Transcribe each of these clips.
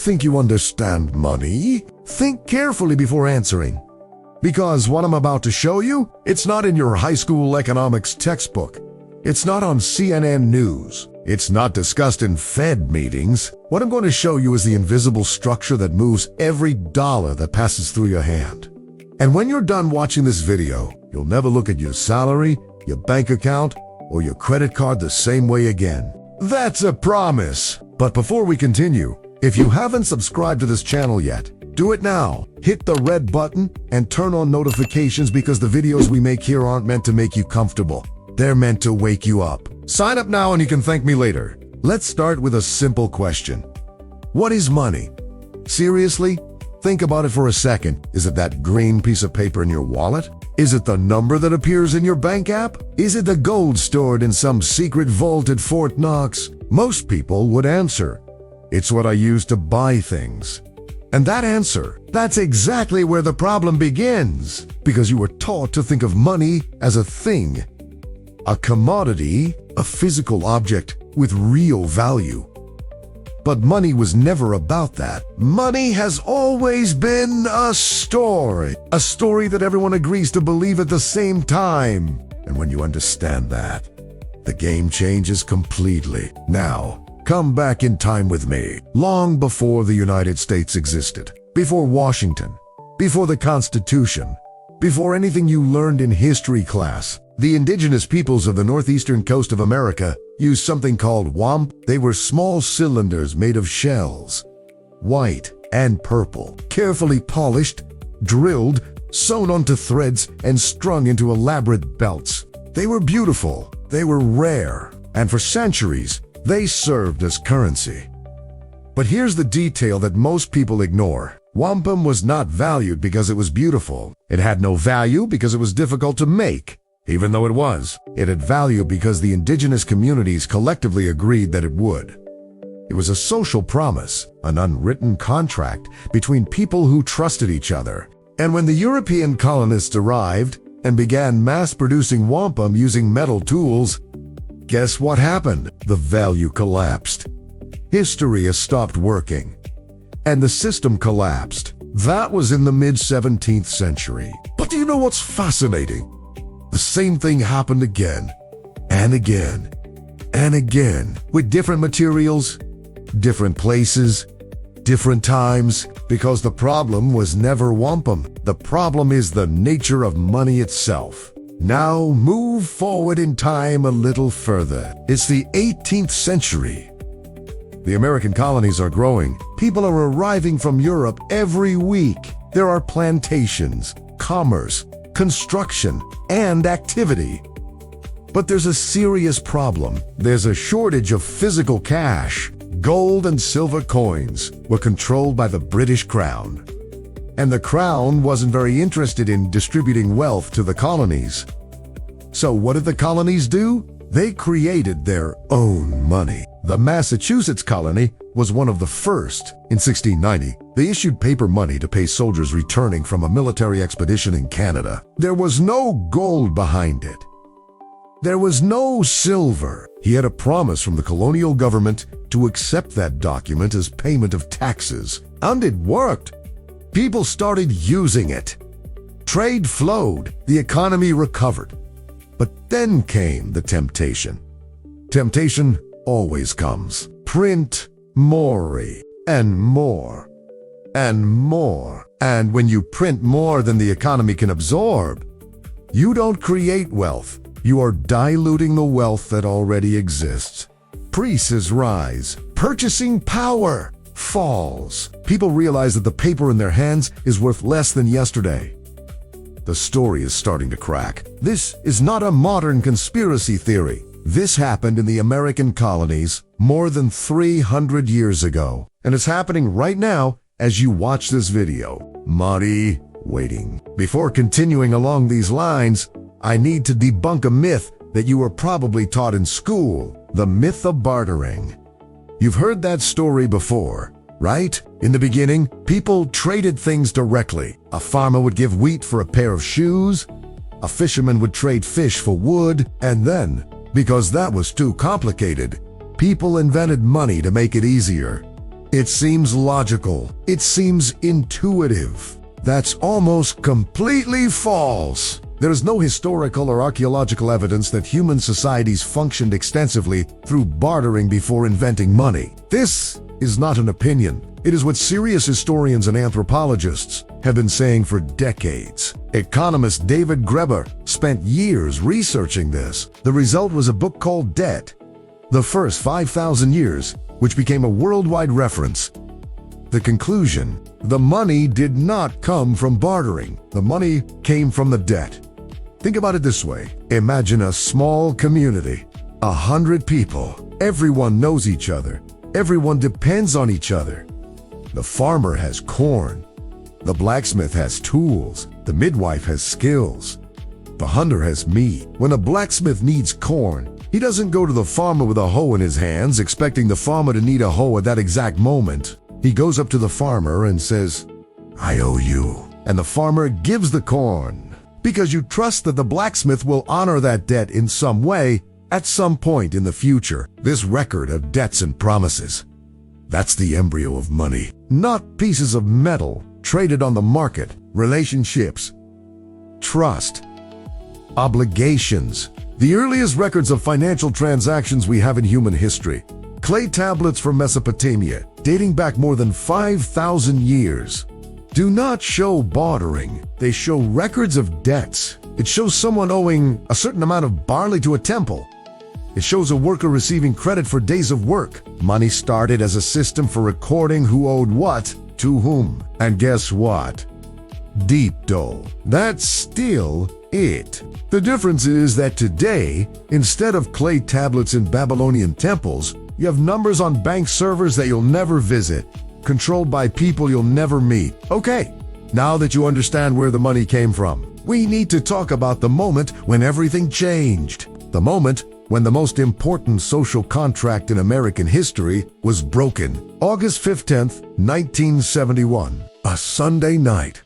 think you understand money? Think carefully before answering. Because what I'm about to show you, it's not in your high school economics textbook. It's not on CNN News. It's not discussed in Fed meetings. What I'm going to show you is the invisible structure that moves every dollar that passes through your hand. And when you're done watching this video, you'll never look at your salary, your bank account, or your credit card the same way again. That's a promise. But before we continue, if you haven't subscribed to this channel yet, do it now. Hit the red button and turn on notifications because the videos we make here aren't meant to make you comfortable. They're meant to wake you up. Sign up now and you can thank me later. Let's start with a simple question. What is money? Seriously? Think about it for a second. Is it that green piece of paper in your wallet? Is it the number that appears in your bank app? Is it the gold stored in some secret vault at Fort Knox? Most people would answer, it's what I use to buy things. And that answer, that's exactly where the problem begins. Because you were taught to think of money as a thing, a commodity, a physical object with real value. But money was never about that. Money has always been a story that everyone agrees to believe at the same time. And when you understand that, the game changes completely. Now, come back in time with me, long before the United States existed, before Washington, before the Constitution, before anything you learned in history class. The indigenous peoples of the northeastern coast of America used something called wampum. They were small cylinders made of shells, white and purple, carefully polished, drilled, sewn onto threads, and strung into elaborate belts. They were beautiful, they were rare, and for centuries, they served as currency. But here's the detail that most people ignore. Wampum was not valued because it was beautiful. It had no value because it was difficult to make. Even though it was, it had value because the indigenous communities collectively agreed that it would. It was a social promise, an unwritten contract between people who trusted each other. And when the European colonists arrived and began mass-producing wampum using metal tools, guess what happened? The value collapsed. History has stopped working, and the system collapsed. That was in the mid-17th century. But do you know what's fascinating? The same thing happened again, and again, and again, with different materials, different places, different times, because the problem was never wampum. The problem is the nature of money itself. Now move forward in time a little further. It's the 18th century. The American colonies are growing. People are arriving from Europe every week. There are plantations, commerce, construction, and activity. But there's a serious problem. There's a shortage of physical cash. Gold and silver coins were controlled by the British Crown. And the Crown wasn't very interested in distributing wealth to the colonies. So what did the colonies do? They created their own money. The Massachusetts colony was one of the first. In 1690, they issued paper money to pay soldiers returning from a military expedition in Canada. There was no gold behind it. There was no silver. He had a promise from the colonial government to accept that document as payment of taxes. And it worked. People started using it. Trade flowed. The economy recovered. But then came the temptation. Temptation always comes. Print more and more and more. And when you print more than the economy can absorb, you don't create wealth. You are diluting the wealth that already exists. Prices rise. Purchasing power falls. People realize that the paper in their hands is worth less than yesterday. The story is starting to crack. This is not a modern conspiracy theory. This happened in the American colonies more than 300 years ago. And it's happening right now as you watch this video. Money waiting. Before continuing along these lines, I need to debunk a myth that you were probably taught in school. The myth of bartering. You've heard that story before, right? In the beginning, people traded things directly. A farmer would give wheat for a pair of shoes. A fisherman would trade fish for wood. And then, because that was too complicated, people invented money to make it easier. It seems logical. It seems intuitive. That's almost completely false. There is no historical or archaeological evidence that human societies functioned extensively through bartering before inventing money. This is not an opinion. It is what serious historians and anthropologists have been saying for decades. Economist David Graeber spent years researching this. The result was a book called Debt, The First 5,000 Years, which became a worldwide reference. The conclusion: the money did not come from bartering. The money came from the debt. Think about it this way. Imagine a small community, 100 people. Everyone knows each other. Everyone depends on each other. The farmer has corn. The blacksmith has tools. The midwife has skills. The hunter has meat. When a blacksmith needs corn, he doesn't go to the farmer with a hoe in his hands, expecting the farmer to need a hoe at that exact moment. He goes up to the farmer and says, "I owe you." And the farmer gives the corn, because you trust that the blacksmith will honor that debt in some way at some point in the future. This record of debts and promises, that's the embryo of money. Not pieces of metal traded on the market. Relationships, trust, obligations. The earliest records of financial transactions we have in human history. Clay tablets from Mesopotamia, dating back more than 5,000 years, do not show bartering. They show records of debts. It shows someone owing a certain amount of barley to a temple. It shows a worker receiving credit for days of work. Money started as a system for recording who owed what to whom. And guess what? Deep dough. That's still it. The difference is that today, instead of clay tablets in Babylonian temples, you have numbers on bank servers that you'll never visit, controlled by people you'll never meet. Okay, now that you understand where the money came from, we need to talk about the moment when everything changed. The moment when the most important social contract in American history was broken. August 15th, 1971, a Sunday night.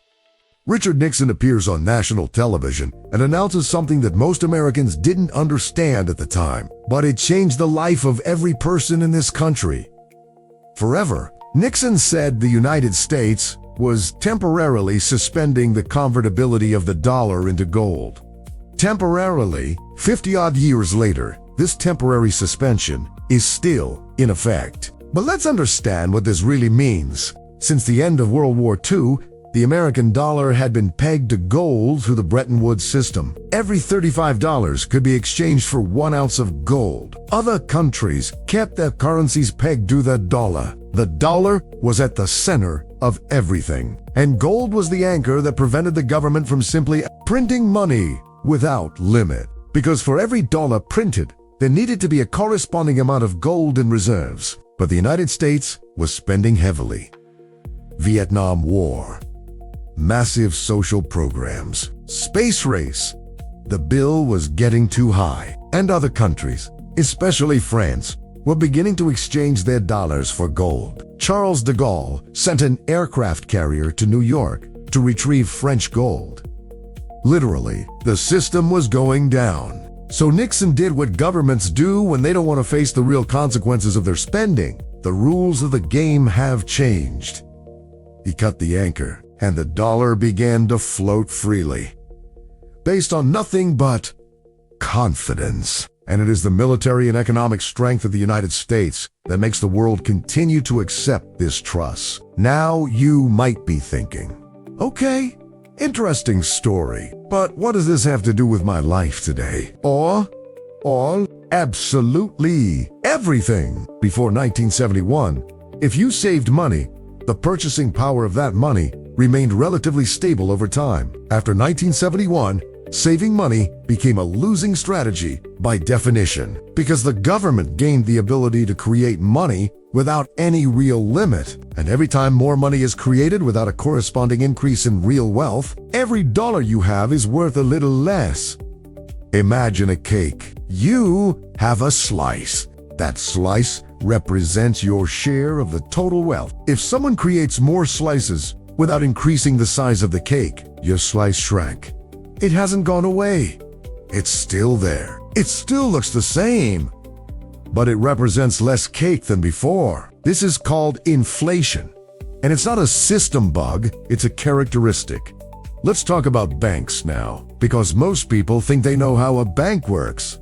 Richard Nixon appears on national television and announces something that most Americans didn't understand at the time, but it changed the life of every person in this country. Forever. Nixon said the United States was temporarily suspending the convertibility of the dollar into gold. Temporarily, 50-odd years later, this temporary suspension is still in effect. But let's understand what this really means. Since the end of World War II, the American dollar had been pegged to gold through the Bretton Woods system. Every $35 could be exchanged for 1 ounce of gold. Other countries kept their currencies pegged to the dollar. The dollar was at the center of everything. And gold was the anchor that prevented the government from simply printing money without limit. Because for every dollar printed, there needed to be a corresponding amount of gold in reserves. But the United States was spending heavily. Vietnam War, massive social programs, space race. The bill was getting too high, and other countries, especially France, were beginning to exchange their dollars for gold. Charles de Gaulle sent an aircraft carrier to New York to retrieve French gold. Literally, the system was going down. So Nixon did what governments do when they don't want to face the real consequences of their spending. The rules of the game have changed. He cut the anchor, and the dollar began to float freely, based on nothing but confidence. And it is the military and economic strength of the United States that makes the world continue to accept this trust. Now you might be thinking, okay, interesting story, but what does this have to do with my life today? Or absolutely everything. Before 1971, if you saved money, the purchasing power of that money remained relatively stable over time. After 1971, saving money became a losing strategy by definition, because the government gained the ability to create money without any real limit. And every time more money is created without a corresponding increase in real wealth, every dollar you have is worth a little less. Imagine a cake. You have a slice. That slice represents your share of the total wealth. If someone creates more slices without increasing the size of the cake, your slice shrank. It hasn't gone away. It's still there. It still looks the same, but it represents less cake than before. This is called inflation. And it's not a system bug, it's a characteristic. Let's talk about banks now, because most people think they know how a bank works.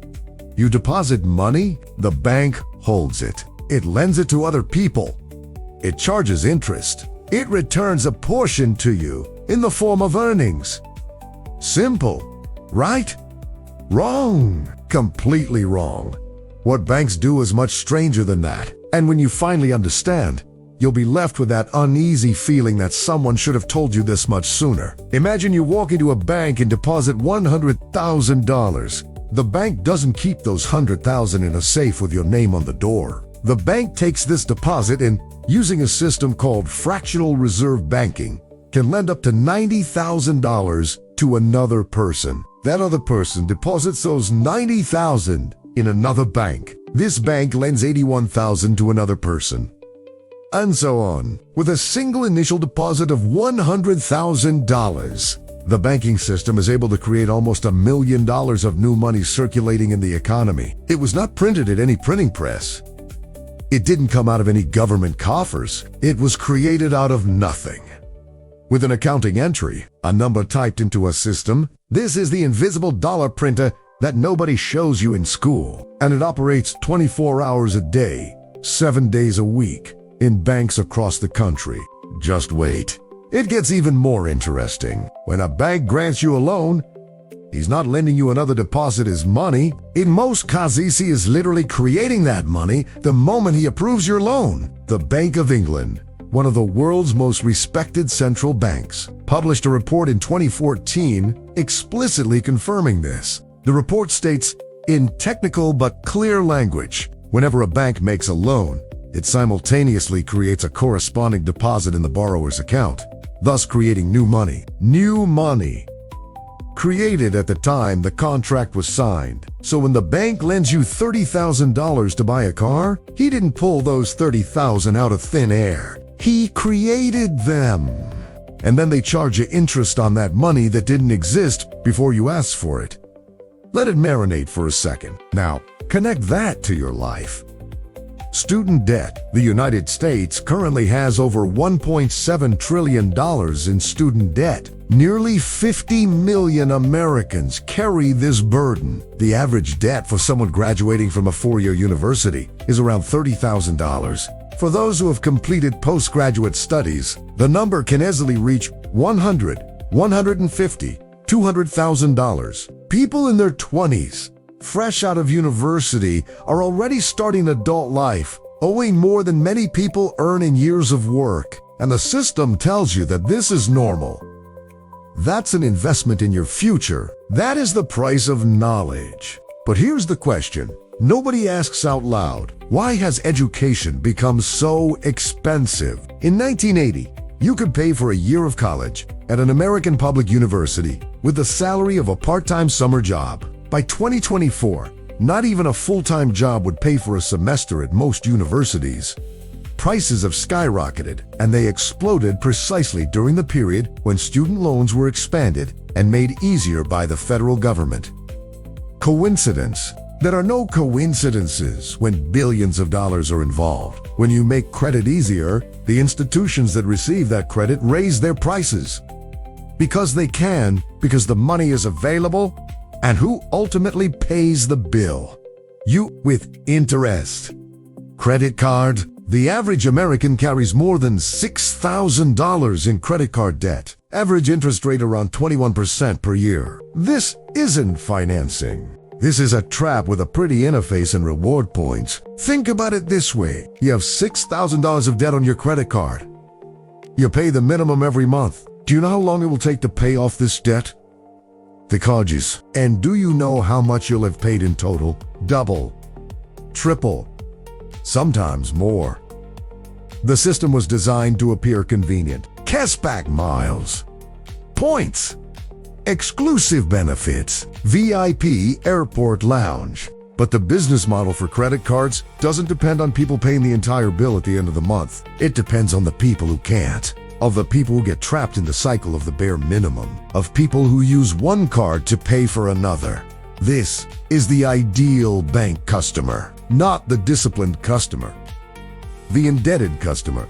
You deposit money, the bank holds it. It lends it to other people. It charges interest. It returns a portion to you in the form of earnings. Simple, right? Wrong. Completely wrong. What banks do is much stranger than that. And when you finally understand, you'll be left with that uneasy feeling that someone should have told you this much sooner. Imagine you walk into a bank and deposit $100,000. The bank doesn't keep those $100,000 in a safe with your name on the door. The bank takes this deposit and, using a system called fractional reserve banking, can lend up to $90,000 to another person. That other person deposits those $90,000 in another bank. This bank lends $81,000 to another person. And so on. With a single initial deposit of $100,000, the banking system is able to create almost $1 million of new money circulating in the economy. It was not printed at any printing press. It didn't come out of any government coffers. It was created out of nothing. With an accounting entry, a number typed into a system, this is the invisible dollar printer that nobody shows you in school. And it operates 24 hours a day, 7 days a week, in banks across the country. Just wait. It gets even more interesting. When a bank grants you a loan, he's not lending you another deposit as money. In most cases, he is literally creating that money the moment he approves your loan. The Bank of England, one of the world's most respected central banks, published a report in 2014 explicitly confirming this. The report states, in technical but clear language, whenever a bank makes a loan, it simultaneously creates a corresponding deposit in the borrower's account, thus creating new money. New money. Created at the time the contract was signed. So when the bank lends you $30,000 to buy a car, he didn't pull those $30,000 out of thin air. He created them. And then they charge you interest on that money that didn't exist before you asked for it. Let it marinate for a second. Now, connect that to your life. Student debt. The United States currently has over $1.7 trillion in student debt. Nearly 50 million Americans carry this burden. The average debt for someone graduating from a four-year university is around $30,000. For those who have completed postgraduate studies, the number can easily reach $100,000, $150,000, $200,000. People in their 20s, fresh out of university, are already starting adult life, owing more than many people earn in years of work. And the system tells you that this is normal. That's an investment in your future. That is the price of knowledge. But here's the question. Nobody asks out loud, why has education become so expensive? In 1980, you could pay for a year of college at an American public university with the salary of a part-time summer job. By 2024, not even a full-time job would pay for a semester at most universities. Prices have skyrocketed, and they exploded precisely during the period when student loans were expanded and made easier by the federal government. Coincidence? There are no coincidences when billions of dollars are involved. When you make credit easier, the institutions that receive that credit raise their prices. Because they can, because the money is available, and who ultimately pays the bill? You, with interest. Credit card. The average American carries more than $6,000 in credit card debt. Average interest rate around 21% per year. This isn't financing. This is a trap with a pretty interface and reward points. Think about it this way. You have $6,000 of debt on your credit card. You pay the minimum every month. Do you know how long it will take to pay off this debt? Decades. And do you know how much you'll have paid in total? Double. Triple. Sometimes more. The system was designed to appear convenient. Cashback miles. Points. Exclusive benefits. VIP airport lounge. But the business model for credit cards doesn't depend on people paying the entire bill at the end of the month. It depends on the people who can't. Of the people who get trapped in the cycle of the bare minimum. Of people who use one card to pay for another. This is the ideal bank customer, not the disciplined customer. the indebted customer.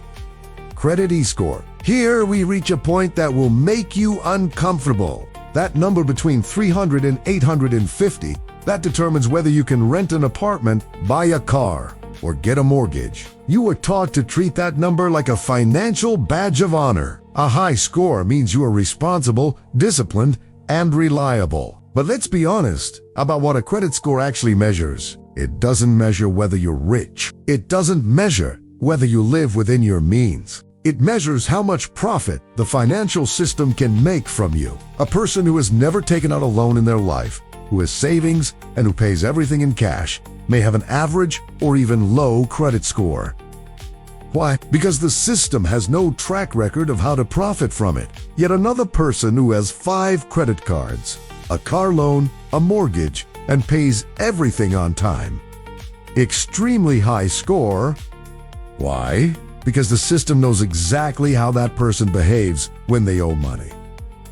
Credit E-score. Here we reach a point that will make you uncomfortable. That number between 300 and 850, that determines whether you can rent an apartment, buy a car, or get a mortgage. You were taught to treat that number like a financial badge of honor. A high score means you are responsible, disciplined, and reliable. But let's be honest about what a credit score actually measures. It doesn't measure whether you're rich. It doesn't measure whether you live within your means. It measures how much profit the financial system can make from you. A person who has never taken out a loan in their life, who has savings, and who pays everything in cash may have an average or even low credit score. Why? Because the system has no track record of how to profit from it. Yet another person who has 5 credit cards, a car loan, a mortgage, and pays everything on time. Extremely high score. Why? Because the system knows exactly how that person behaves when they owe money.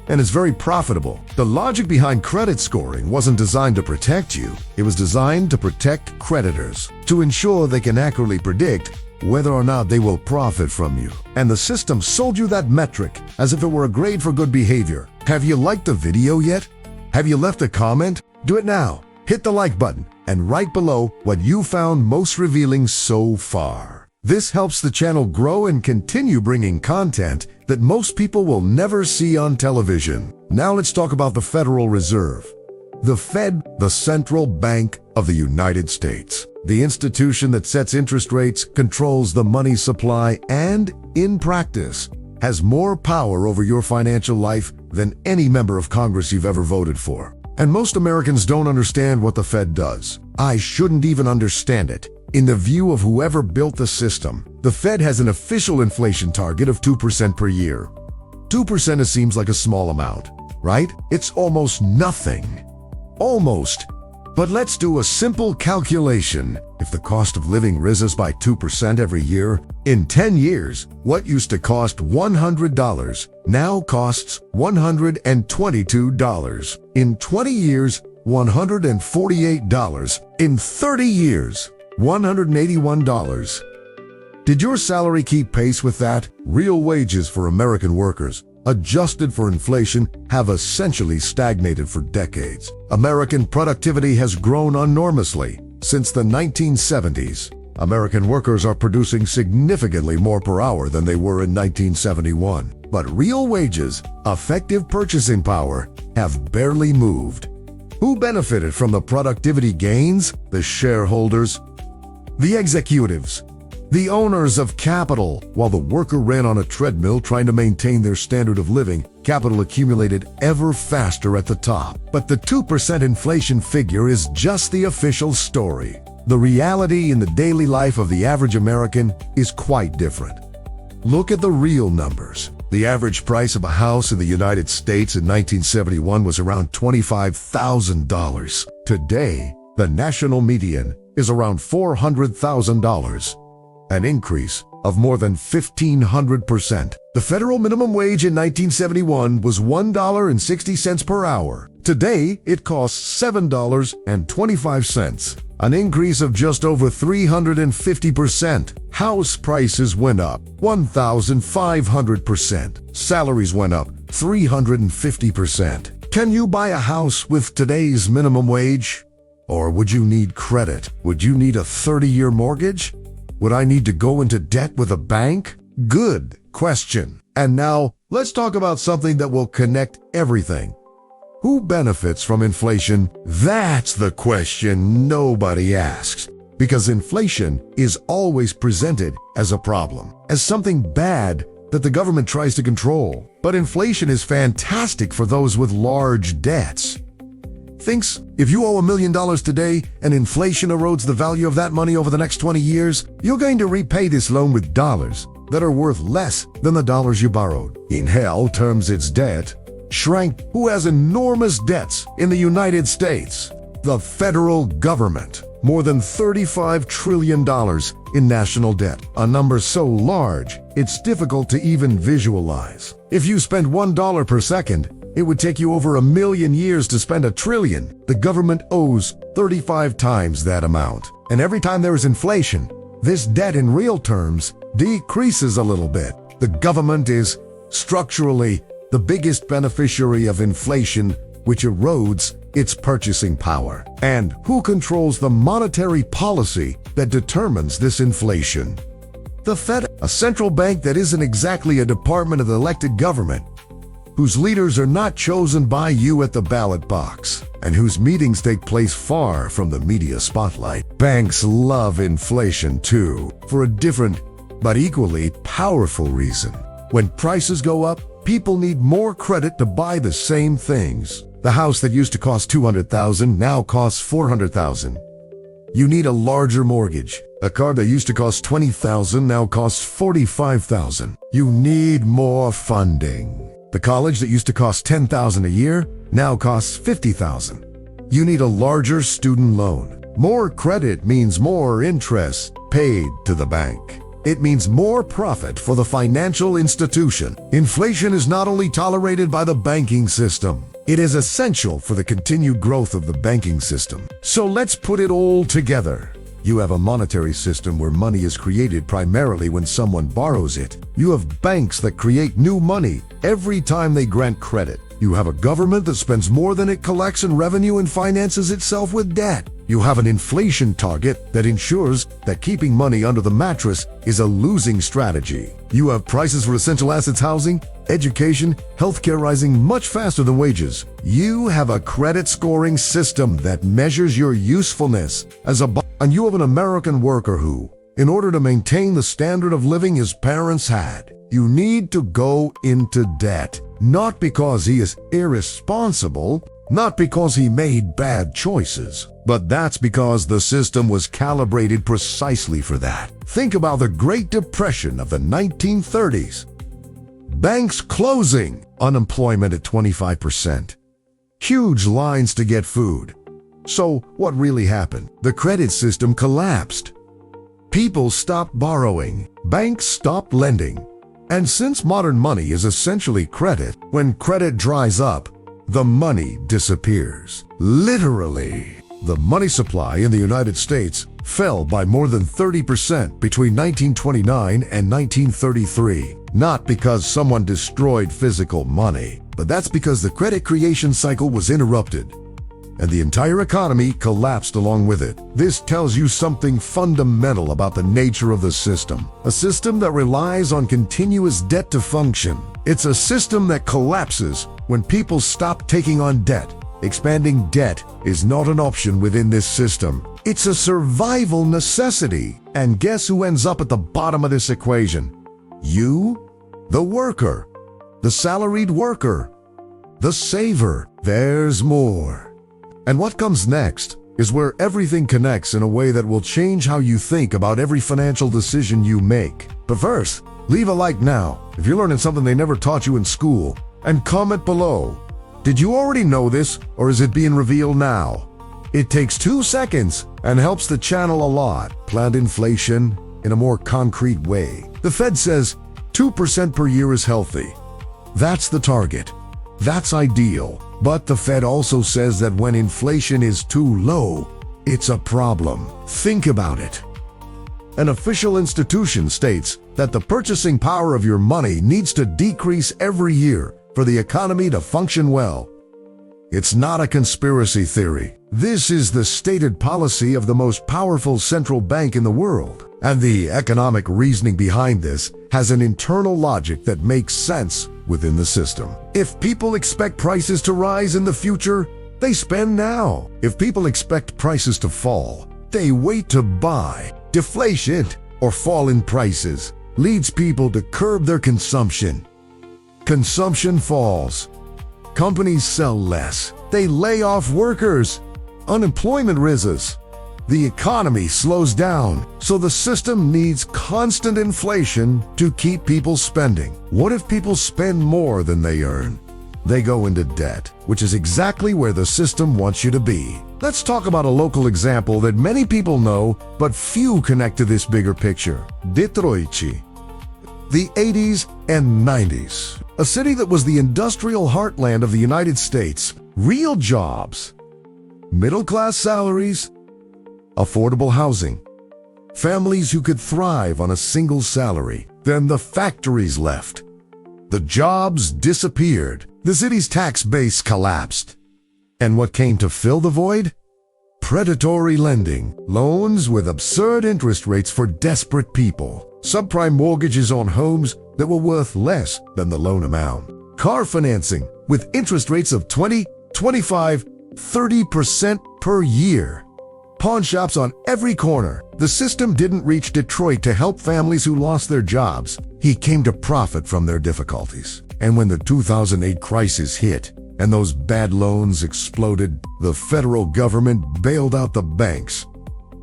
And it's very profitable. The logic behind credit scoring wasn't designed to protect you. It was designed to protect creditors, to ensure they can accurately predict whether or not they will profit from you. And the system sold you that metric as if it were a grade for good behavior. Have you liked the video yet? Have you left a comment? Do it now. Hit the like button and write below what you found most revealing so far. This helps the channel grow and continue bringing content that most people will never see on television. Now let's talk about the Federal Reserve. The Fed, the central bank of the United States. The institution that sets interest rates, controls the money supply, and, in practice, has more power over your financial life than any member of Congress you've ever voted for. And most Americans don't understand what the Fed does. I shouldn't even understand it. In the view of whoever built the system, the Fed has an official inflation target of 2% per year. 2% seems like a small amount, right? It's almost nothing. Almost. But let's do a simple calculation. If the cost of living rises by 2% every year, in 10 years, what used to cost $100 now costs $122. In 20 years, $148. In 30 years, $181. Did your salary keep pace with that? Real wages for American workers, adjusted for inflation, have essentially stagnated for decades. American productivity has grown enormously since the 1970s. American workers are producing significantly more per hour than they were in 1971. But real wages, effective purchasing power, have barely moved. Who benefited from the productivity gains? The shareholders, the executives, the owners of capital. While the worker ran on a treadmill trying to maintain their standard of living, capital accumulated ever faster at the top. But the 2% inflation figure is just the official story. The reality in the daily life of the average American is quite different. Look at the real numbers. The average price of a house in the United States in 1971 was around $25,000. Today, the national median is around $400,000, an increase of more than 1,500%. The federal minimum wage in 1971 was $1.60 per hour. Today, it costs $7.25, an increase of just over 350%. House prices went up 1,500%. Salaries went up 350%. Can you buy a house with today's minimum wage? Or would you need credit? Would you need a 30-year mortgage? Would I need to go into debt with a bank? Good question. And now, let's talk about something that will connect everything. Who benefits from inflation? That's the question nobody asks. Because inflation is always presented as a problem, as something bad that the government tries to control. But inflation is fantastic for those with large debts. Thinks if you owe $1 million today and inflation erodes the value of that money over the next 20 years, you're going to repay this loan with dollars that are worth less than the dollars you borrowed. In hell terms, its debt shrank. Who has enormous debts in the United States? The federal government. More than $35 trillion in national debt, a number so large it's difficult to even visualize. If you spend $1 per second, it would take you over 1 million years to spend $1 trillion. The government owes 35 times that amount. And every time there is inflation, This debt in real terms decreases a little bit. The government is structurally the biggest beneficiary of inflation, which erodes its purchasing power. And who controls the monetary policy that determines this inflation? The Fed, a central bank that isn't exactly a department of the elected government, whose leaders are not chosen by you at the ballot box, and whose meetings take place far from the media spotlight. Banks love inflation too, for a different but equally powerful reason. When prices go up, people need more credit to buy the same things. The house that used to cost $200,000 now costs $400,000. You need a larger mortgage. A car that used to cost $20,000 now costs $45,000. You need more funding. The college that used to cost $10,000 a year now costs $50,000. You need a larger student loan. More credit means more interest paid to the bank. It means more profit for the financial institution. Inflation is not only tolerated by the banking system, it is essential for the continued growth of the banking system. So let's put it all together. You have a monetary system where money is created primarily when someone borrows it. You have banks that create new money every time they grant credit. You have a government that spends more than it collects in revenue and finances itself with debt. You have an inflation target that ensures that keeping money under the mattress is a losing strategy. You have prices for essential assets, housing, education, healthcare rising much faster than wages. You have a credit scoring system that measures your usefulness and you have an American worker who, in order to maintain the standard of living his parents had, you need to go into debt. Not because he is irresponsible, not because he made bad choices, but that's because the system was calibrated precisely for that. Think about the Great Depression of the 1930s. Banks closing, unemployment at 25%. Huge lines to get food. So what really happened? The credit system collapsed. People stopped borrowing. Banks stopped lending. And since modern money is essentially credit, when credit dries up, the money disappears. Literally. The money supply in the United States fell by more than 30% between 1929 and 1933. Not because someone destroyed physical money, but that's because the credit creation cycle was interrupted, and the entire economy collapsed along with it. This tells you something fundamental about the nature of the system. A system that relies on continuous debt to function. It's a system that collapses when people stop taking on debt. Expanding debt is not an option within this system. It's a survival necessity. And guess who ends up at the bottom of this equation? You, the worker, the salaried worker, the saver. There's more. And what comes next is where everything connects in a way that will change how you think about every financial decision you make. But first, leave a like now if you're learning something they never taught you in school, and comment below. Did you already know this, or is it being revealed now? It takes 2 seconds and helps the channel a lot. Planned inflation in a more concrete way. The Fed says 2% per year is healthy. That's the target. That's ideal. But the Fed also says that when inflation is too low, it's a problem. Think about it. An official institution states that the purchasing power of your money needs to decrease every year for the economy to function well. It's not a conspiracy theory. This is the stated policy of the most powerful central bank in the world. And the economic reasoning behind this has an internal logic that makes sense within the system. If people expect prices to rise in the future, they spend now. If people expect prices to fall, they wait to buy. Deflation, or fall in prices, leads people to curb their consumption. Consumption falls. Companies sell less. They lay off workers. Unemployment rises. The economy slows down, so the system needs constant inflation to keep people spending. What if people spend more than they earn? They go into debt, which is exactly where the system wants you to be. Let's talk about a local example that many people know, but few connect to this bigger picture. Detroit. The 80s and 90s. A city that was the industrial heartland of the United States. Real jobs. Middle-class salaries. Affordable housing. families who could thrive on a single salary. Then the factories left. The jobs disappeared. The city's tax base collapsed. And what came to fill the void? Predatory lending, loans with absurd interest rates for desperate people, subprime mortgages on homes that were worth less than the loan amount, car financing with interest rates of 20, 25, 30% per year, pawn shops on every corner. The system didn't reach Detroit to help families who lost their jobs. He came to profit from their difficulties. And when the 2008 crisis hit, and those bad loans exploded, the federal government bailed out the banks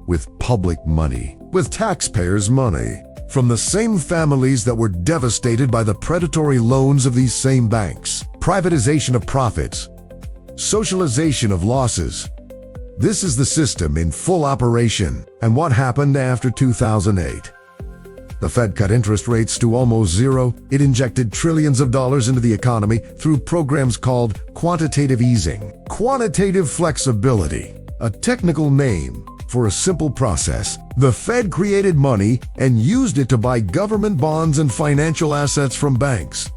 with public money, with taxpayers' money, from the same families that were devastated by the predatory loans of these same banks. Privatization of profits, socialization of losses. This is the system in full operation. And what happened after 2008? The Fed cut interest rates to almost zero. It injected trillions of dollars into the economy through programs called quantitative easing. Quantitative flexibility, a technical name for a simple process. The Fed created money and used it to buy government bonds and financial assets from banks.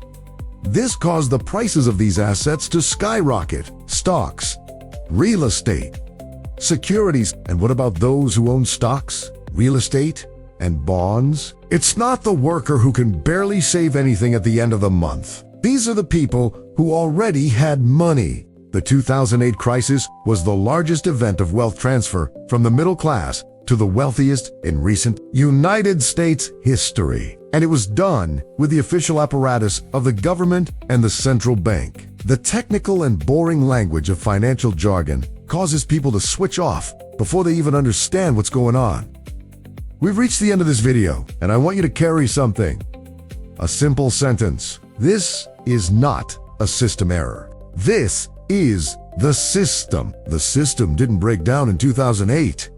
This caused the prices of these assets to skyrocket. Stocks, real estate, securities. And what about those who own stocks, real estate, and bonds? It's not the worker who can barely save anything at the end of the month. These are the people who already had money. The 2008 crisis was the largest event of wealth transfer from the middle class to the wealthiest in recent United States history. And it was done with the official apparatus of the government and the central bank. The technical and boring language of financial jargon causes people to switch off before they even understand what's going on. We've reached the end of this video, and I want you to carry something. A simple sentence. This is not a system error. This is the system. The system didn't break down in 2008.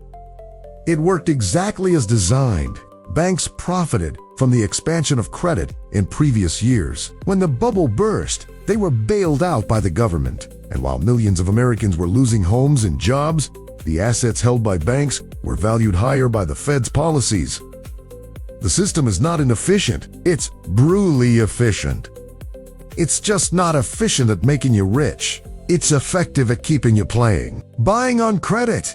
It worked exactly as designed. Banks profited from the expansion of credit in previous years. When the bubble burst, they were bailed out by the government. And while millions of Americans were losing homes and jobs, the assets held by banks were valued higher by the Fed's policies. The system is not inefficient, it's brutally efficient. It's just not efficient at making you rich. It's effective at keeping you playing. Buying on credit,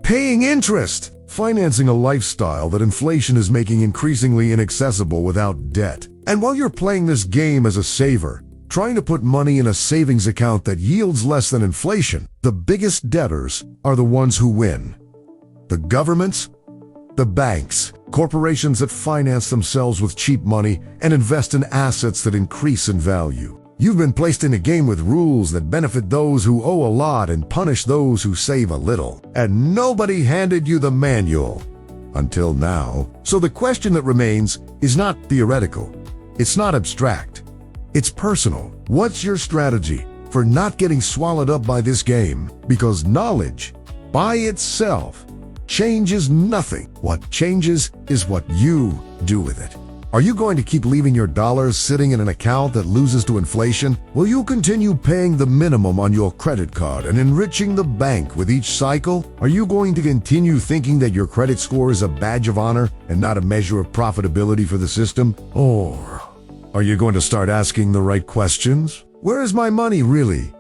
paying interest, financing a lifestyle that inflation is making increasingly inaccessible without debt. And while you're playing this game as a saver, trying to put money in a savings account that yields less than inflation, the biggest debtors are the ones who win. The governments, the banks, corporations that finance themselves with cheap money and invest in assets that increase in value. You've been placed in a game with rules that benefit those who owe a lot and punish those who save a little. And nobody handed you the manual until now. So the question that remains is not theoretical. It's not abstract. It's personal. What's your strategy for not getting swallowed up by this game? Because knowledge by itself changes nothing. What changes is what you do with it. Are you going to keep leaving your dollars sitting in an account that loses to inflation? Will you continue paying the minimum on your credit card and enriching the bank with each cycle? Are you going to continue thinking that your credit score is a badge of honor and not a measure of profitability for the system? Or are you going to start asking the right questions? Where is my money really?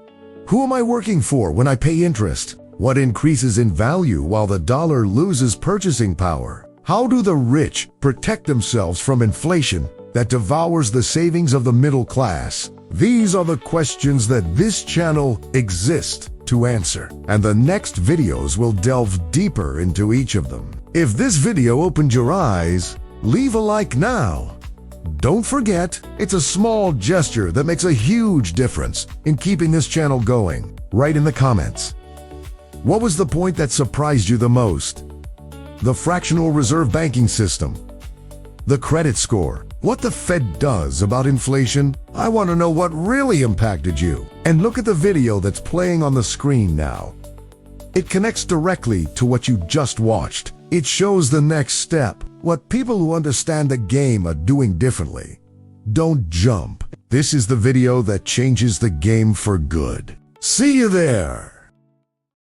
Who am I working for when I pay interest? What increases in value while the dollar loses purchasing power? How do the rich protect themselves from inflation that devours the savings of the middle class? These are the questions that this channel exists to answer, and the next videos will delve deeper into each of them. If this video opened your eyes, leave a like now. Don't forget, it's a small gesture that makes a huge difference in keeping this channel going. Write in the comments. What was the point that surprised you the most? The fractional reserve banking system, the credit score, what the Fed does about inflation? I want to know what really impacted you. And look at the video that's playing on the screen now. It connects directly to what you just watched. It shows the next step, what people who understand the game are doing differently. Don't jump. This is the video that changes the game for good. See you there.